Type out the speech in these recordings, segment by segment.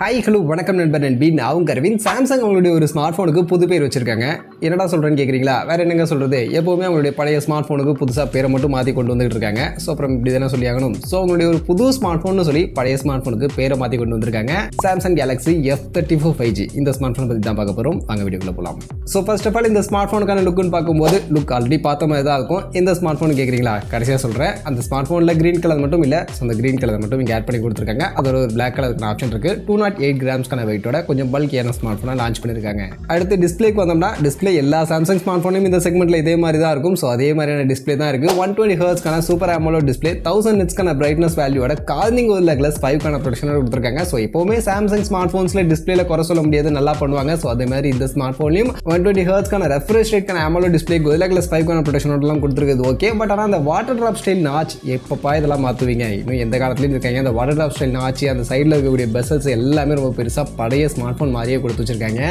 Hi hello வணக்கம் நண்பர் நண்பி நான் கரவின். சாம்சங் அவங்களுடைய ஒரு ஸ்மார்ட் ஃபோனுக்கு புது பேர் வச்சிருக்காங்க. என்னடா சொல்கிறேன்னு கேட்குறீங்களா? வேறு என்னங்க சொல்கிறது, எப்போவுமே அவங்களுடைய பழைய ஸ்மார்ட் ஃபோனுக்கு புதுசாக பேரை மட்டும் மாற்றி கொண்டு வந்துட்டு இருக்காங்க. ஸோ அப்புறம் இப்படி தானே சொல்லி ஆகணும். ஸோ அவங்களுடைய ஒரு புது ஸ்மார்ட் ஃபோன்னு சொல்லி பழைய ஸ்மார்ட் ஃபோனுக்கு பேரை மாற்றி கொண்டு வந்திருக்காங்க. சாம்சங் கேலக்ஸி F34 5G இந்த ஸ்மார்ட் ஃபோன் பற்றி தான் பார்க்க போகிறோம். வாங்க வீடியோக்குள்ள போகலாம். ஸோ ஃபர்ஸ்ட் ஆஃப் ஆல் இந்த ஸ்மார்ட் ஃபோனுக்கான லுக்குன்னு பார்க்கும்போது லுக் ஆல்ரெடி பார்த்த மாதிரி தான் இருக்கும். இந்த ஸ்மார்ட் ஃபோன் கேட்குறீங்களா? கடைசியாக சொல்கிறேன். அந்த ஸ்மார்ட் ஃபோனில் க்ரீன் கலர் மட்டும் இல்லை, ஸோ அந்த க்ரீன் கலர் மட்டும் இங்கே ஆட் பண்ணி கொடுத்துருக்காங்க. அதோட ஒரு பிளாக் கலருக்கான ஆப்ஷன் இருக்குது. 208 கிராம்ஸ்க்கான வெயிட்டோட கொஞ்சம் பல்கியான ஸ்மார்ட் ஃபோனை லான்ச் பண்ணியிருக்காங்க. அடுத்து டிஸ்பிளேக்கு வந்தோம்னா, டிஸ்பிளே எல்லா சாம்சங் ஸ்மார்ட் ஃபோனும் இந்த செக்மெண்ட்டில் இதே மாதிரி தான் இருக்கும். ஸோ அதே மாதிரியான டிஸ்பிளே தான் இருக்குது. 120 ஹெர்ட்ஸ்க்கான சூப்பர் AMOLED டிஸ்பிளே, 1000 நிட்ஸ்க்கான பிரைட்னஸ் வேல்யூவோட கார்னிங் ஒரு கிளாஸ் 5க்கான ப்ரொடக்ஷனோட கொடுத்துருக்காங்க. ஸோ எப்போவுமே சாம்சங் ஸ்மார்ட் ஃபோன்ஸில் டிஸ்பிளேல குறை சொல்ல முடியாது, நல்லா பண்ணுவாங்க. ஸோ அதே மாதிரி இந்த ஸ்மார்ட் ஃபோன்லையும் 120 ஹெர்ட்ஸ்க்கான ரெஃப்ரெஷ் ரேட்க்கான AMOLED டிஸ்பிளே, Gorilla Glass 5க்கான ப்ரொடக்ஷனோடலாம் கொடுத்துருக்குது. ஓகே, பட் ஆனால் அந்த வாட்டர் ட்ராப் ஸ்டைல் நாச் எப்பப்பா இதெல்லாம் மாற்றுவீங்க? இன்னும் எந்த காலத்துலையும் இருக்காங்க. அந்த வாட்டர் ட்ராப் ஸ்டைல் நாச்சு, அந்த சைடில் இருக்கக்கூடிய பெசல்ஸ் எல்லாமே ரொம்ப பெருசாக பழைய ஸ்மார்ட் ஃபோன் மாதிரியே கொடுத்து வச்சிருக்காங்க.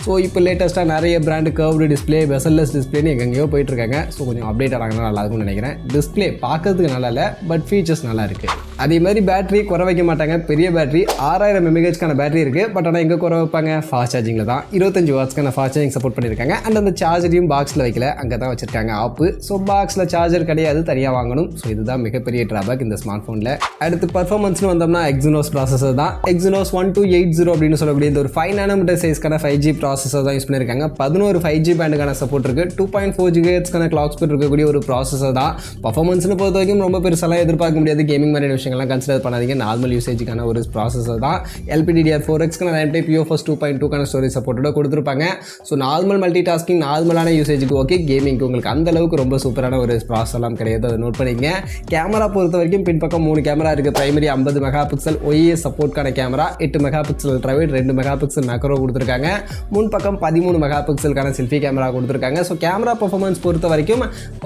ஸோ இப்போ லேட்டஸ்ட்டாக நிறைய பிராண்டு கர்வ்டு டிஸ்பிளே, பெசல்லெஸ் டிஸ்பிளேன்னு எங்கெங்கேயோ போயிட்டு இருக்காங்க. ஸோ கொஞ்சம் அப்டேட் ஆனாங்கன்னா நல்லா இருக்கும்னு நினைக்கிறேன். டிஸ்பிளே பார்க்கறதுக்கு நல்லா இல்லை, பட் ஃபீச்சர்ஸ் நல்லா இருக்குது. அதே மாதிரி பேட்டரி குறை வைக்க மாட்டாங்க. பெரிய பேட்டரி 6000 mAh பேட்டரி இருக்குது. பட் ஆனால் எங்கே குறை வைப்பாங்க? ஃபாஸ்ட் சார்ஜிங்கில் தான். 25 வாட்ஸ்க்கான ஃபாஸ்ட் சார்ஜிங் சப்போர்ட் பண்ணியிருக்காங்க. அண்ட் அந்த சார்ஜரையும் பாக்ஸில் வைக்கல, அங்கே தான் வச்சிருக்காங்க ஆப்பு. ஸோ பாக்ஸில் சார்ஜர் கிடையாது, தனியாக வாங்கணும். ஸோ இதுதான் மிகப்பெரிய ட்ராபேக் இந்த ஸ்மார்ட் ஃபோனில். அடுத்து பர்ஃபார்மன்ஸ்னு வந்தோம்னா எக்ஸினோஸ் ப்ராசஸர் தான். எக்ஸினோஸ் 1280 அப்படின்னு சொல்லக்கூடிய இந்த ஒரு 5 nm சைஸ்க்கான 5G ப்ராசஸர் தான் யூஸ் பண்ணியிருக்காங்க. 11 5G பேண்டுக்கான சப்போர்ட் இருக்குது. 2.4 GHz கிளாக் ஸ்பீட் இருக்கக்கூடிய ஒரு ப்ராசஸர் தான். பர்ஃபார்மன்ஸ்னு பொறுத்த வரைக்கும் ரொம்ப பெருசெல்லாம் எதிர்பார்க்க முடியாது. கேமிங் மாதிரியான விஷயங்கள்லாம் கன்சிடர் பண்ணாதீங்க. நார்மல் யூசேஜுக்கான ஒரு ப்ராசஸர் தான். LPDDR4X RAM type UFS 2.2 storage சப்போர்ட்டோட கொடுத்துருப்பாங்க. ஸோ நார்மல் மல்டி டாஸ்கிங், நார்மலான யூசேஜுக்கு ஓகே. கேமிங்க்கு உங்களுக்கு அந்த அளவுக்கு ரொம்ப சூப்பரான ஒரு ப்ராசஸர்லாம் கிடையாது, அதை நோட் பண்ணிங்க. கேமரா பொறுத்த வரைக்கும் பின்பக்கம் 3 கேமரா இருக்குது. பிரைமரி 50 மெகாபிக்சல் OIS சப்போர்ட்கான camera, 8 megapixel ultrawide, 2 megapixel macro கொடுத்துருக்காங்க. முன்பக்கம் 13 மெகாபிக்சலுக்கான செல்ஃபி கேமரா கொடுத்துருக்காங்க. ஸோ கேமரா பர்ஃபார்மன்ஸ் பொறுத்த வரைக்கும்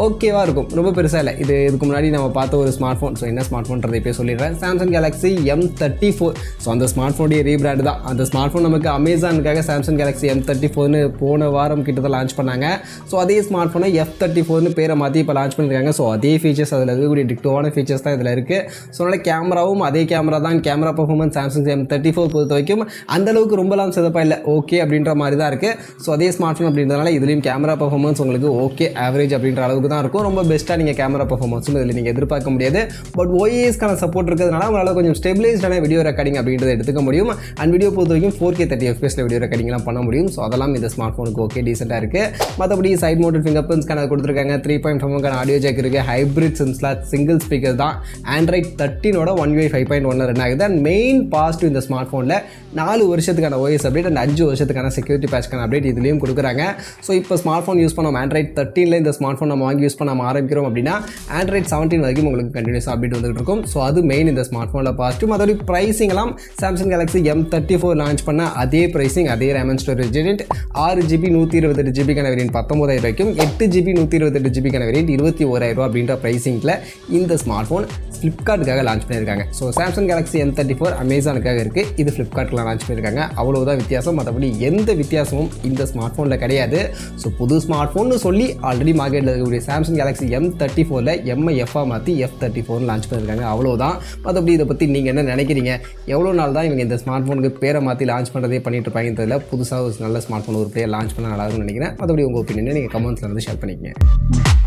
ஓகேவாக இருக்கும், ரொம்ப பெருசாக இல்லை. இதுக்கு முன்னாடி நம்ம பார்த்த ஒரு ஸ்மார்ட் ஃபோன். ஸோ என்ன ஸ்மார்ட் ஃபோன்றதை இப்போ சொல்லிடுறேன். Samsung Galaxy M34. ஸோ அந்த ஸ்மார்ட் ஃபோனுடைய ரீபிராண்ட் தான். அந்த ஸ்மார்ட் ஃபோன் நமக்கு அமேசானுக்காக சாம்சங் கேலக்ஸி M34ன்னு போன வாரம் கிட்டத்தட்ட லான்ச் பண்ணாங்க. ஸோ அதே ஸ்மார்ட் ஃபோனை F34ன்னு பேரை மாற்றி இப்போ லான்ச் பண்ணியிருக்காங்க. ஸோ அதே ஃபீச்சர்ஸ் அதில் இருக்கக்கூடிய டிக்டோவான ஃபீச்சர்ஸ் தான் இதில் இருக்குது. ஸோ அதனால் கேமராவும் அதே கேமரா தான். கேமரா பர்ஃபார்மன்ஸ் சாம்சங் M34 பொறுத்த வரைக்கும் அந்தளவுக்கு ரொம்பலாம் சிதப்பா இல்லை, ஓகே அப்படின்ற மாதிரி தான் இருக்குது. ஸோ அதே ஸ்மார்ட் ஃபோன் அப்படின்றதுனால இதுலேயும் கேமரா பர்ஃபார்மன்ஸ் உங்களுக்கு ஓகே ஆவரேஜ் அப்படின்ற அளவுக்கு தான் இருக்கும். ரொம்ப பெஸ்ட்டாக நீங்கள் கேமரா பர்ஃபார்மன்ஸும் இதில் நீங்கள் எதிர்பார்க்க முடியாது. பட் OISக்கான சப்போர்ட் இருக்கிறதுனால உங்களால் கொஞ்சம் ஸ்டெபிலைஸ்டான வீடியோ ரெக்கார்டிங் அப்படின்றத எடுத்துக்க முடியும். அண்ட் வீடியோ பொறுத்த வரைக்கும் 4K 30 FPS வீடியோ ரெக்கார்டிங்லாம் பண்ண முடியும். ஸோ அதெல்லாம் இந்த ஸ்மார்ட் ஃபோனுக்கு ஓகே டீசெண்டாக இருக்குது. மற்றபடி சைட் மவுண்டட் ஃபிங்கர் பிரிண்ட்ஸ்க்கான கொடுத்துருக்காங்க. 3.5 ஆடியோ ஜாக் இருக்குது. ஹைப்ரிட் சிம்ஸ்லாட் சிங்கிள் ஸ்பீக்கர் தான். Android 13ஓட 1UI 5.1 ரன் ஆகுது. அண்ட் மெயின் பாசிட்டிவ் இந்த ஸ்மார்ட் ஃபோனில் 4 வருஷத்துக்கான OS அப்டேட் அண்ட் 5 வருஷத்துக்கான செக்யூரிட்டி பேட்ச்க்கான அப்டேட் இதுலேயும் கொடுக்குறாங்க. ஸோ இப்போ ஸ்மார்ட் ஃபோன் யூஸ் பண்ணோம் Android 13ல் இந்த ஸ்மார்ட் ஃபோன் நம்ம வாங்கி யூஸ் பண்ண ஆரம்பிக்கிறோம் அப்படின்னா Android 17 வரைக்கும் உங்களுக்கு கண்டினியூஸாக அப்டேட் வந்துட்டு இருக்கும். ஸோ அது மெயின் இந்த ஸ்மார்ட் ஃபோனில் பாசிட்டிவ். அதோட ப்ரைஸிங்லாம் சாம்சங் கேலக்ஸி M34 லான்ச் பண்ண அதே ப்ரைஸிங், அதே RAM and storage variant. 6GB 128GB variant 19,000 ரூபாய்க்கும், 8GB 128GB வேரியன்ட் 21,000 ரூபா அப்படின்ற ப்ரைஸிங்கில் இந்த ஸ்மார்ட் ஃபோன் ஃப்ளிப்கார்ட்டுக்காக லான்ச் பண்ணியிருக்காங்க. ஸோ சாம்சங் கேலக்ஸி M34 அமேசானுக்காக இருக்குது, இது ஃப்ளிப்கார்ட்டில் லான்ச் பண்ணியிருக்காங்க. அவ்வளோதான் வித்தியாசம், மற்றபடி எந்த வித்தியாசமும் இந்த ஸ்மார்ட் ஃபோனில் கிடையாது. ஸோ புது ஸ்மார்ட் ஃபோன்னு சொல்லி ஆல்ரெடி மார்க்கெட்டில் இருக்கக்கூடிய சாம்சங் கேலக்ஸி M34ல் MIF-ஆ மாற்றி F34 லான்ச் பண்ணியிருக்காங்க. அவ்வளோதான். மற்றபடி இதை பற்றி நீங்கள் என்ன நினைக்கிறீங்க? எவ்வளோ நாள் தான் இவங்க இந்த ஸ்மார்ட் ஃபோனுக்கு பேரை மாற்றி லான்ச் பண்ணுறதே பண்ணிட்டு இருப்பாங்க. இதில் புதுசாக ஒரு நல்ல ஸ்மார்ட் ஃபோன் ஒரு பேர் லான்ச் பண்ண நல்லா இருக்கும்னு நினைக்கிறேன். மற்றபடி உங்கள் ஒப்பீனியனை நீங்கள் கமெண்ட்ஸில் வந்து ஷேர் பண்ணிக்கங்க.